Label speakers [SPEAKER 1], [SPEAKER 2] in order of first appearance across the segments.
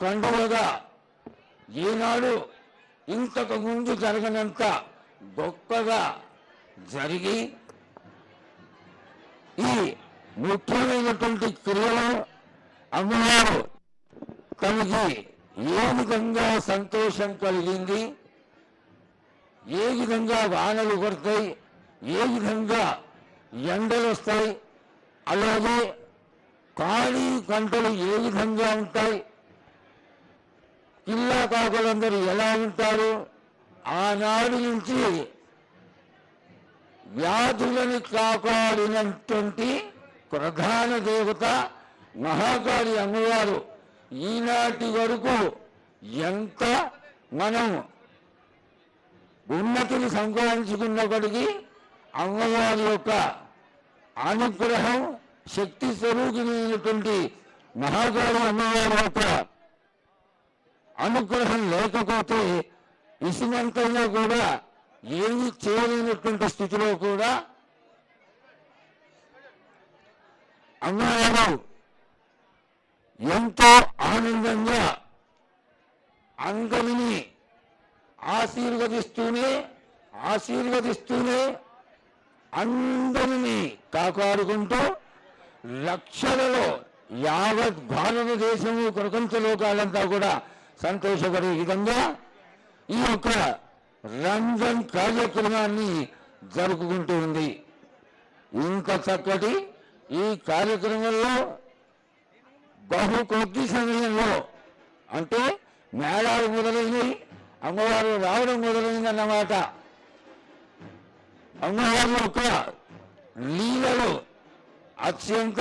[SPEAKER 1] కండువగా ఈనాడు ఇంతకు ముందు జరగనంత గొప్పగా జరిగి ఈ ముఖ్యమైనటువంటి క్రియలో అమ్మవారు తనకి ఏ విధంగా సంతోషం కలిగింది, ఏ విధంగా వానలు పడతాయి, ఏ విధంగా ఎండలు వస్తాయి, అలాగే ఖాళీ గంటలు ఏ విధంగా ఉంటాయి, పిల్ల కాకులందరూ ఎలా ఉంటారు, ఆనాడు నుంచి వ్యాధులను కాపాడినటువంటి ప్రధాన దేవత మహాకాళి అమ్మవారు ఈనాటి వరకు ఎంత మనం ఉన్నతిని సంపాదించుకున్నప్పటికీ అమ్మవారి యొక్క అనుగ్రహం, శక్తి స్వరూపిణమైనటువంటి మహాకాళి అమ్మవారి యొక్క అనుగ్రహం లేకపోతే ఇసుమంతంగా కూడా ఏమీ చేయలేనటువంటి స్థితిలో కూడా అమ్మవారు ఎంతో ఆనందంగా అందరినీ ఆశీర్వదిస్తూనే అందరినీ కాపాడుకుంటూ లక్షలలో యావత్ భారతదేశము ప్రపంచ లోకాలంతా కూడా సంతోషపడే విధంగా ఈ యొక్క రంజాన్ కార్యక్రమాన్ని జరుపుకుంటూ ఉంది. ఇంత చక్కటి ఈ కార్యక్రమంలో బహు కొద్ది సమయంలో అంటే మేళాలు మొదలైనవి, అమ్మవారు రావడం మొదలైందన్నమాట. అమ్మవారి యొక్క లీలలు అత్యంత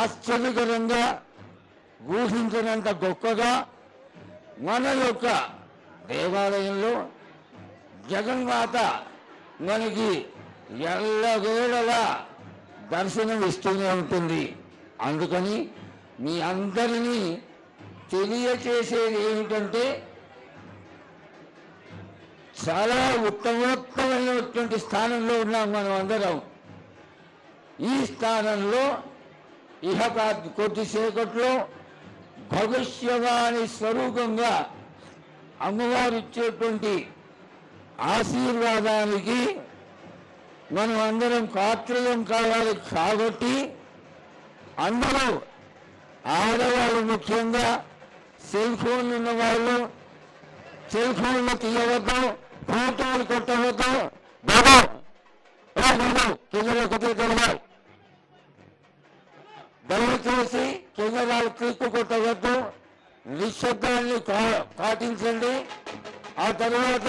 [SPEAKER 1] ఆశ్చర్యకరంగా ఊహించినంత గొప్పగా మన యొక్క దేవాలయంలో జగన్మాత మనకి ఎల్లవేళలా దర్శనం ఇస్తూనే ఉంటుంది. అందుకని మీ అందరినీ తెలియచేసేది ఏమిటంటే చాలా ఉత్తమోత్తమైనటువంటి స్థానంలో ఉన్నాం మనం అందరం. ఈ స్థానంలో ఇహ కొద్దిసేపట్లో భవిష్యవాణి స్వరూపంగా అమ్మవారు ఇచ్చేటువంటి ఆశీర్వాదానికి మనం అందరం పాత్రలం కావాలి. కాబట్టి అందరూ ఆడవాళ్ళు ముఖ్యంగా సెల్ ఫోన్లు ఉన్నవాళ్ళు సెల్ ఫోన్లు తీయవద్దు, ఫోటోలు కొట్టవద్దు. బాబు కెమెరా కొద్దిగా తెలియాలి, దయచేసి కెమెరాలు క్లిక్ కొట్టవద్దు, నిశ్శబ్దాన్ని పాటించండి. ఆ తర్వాత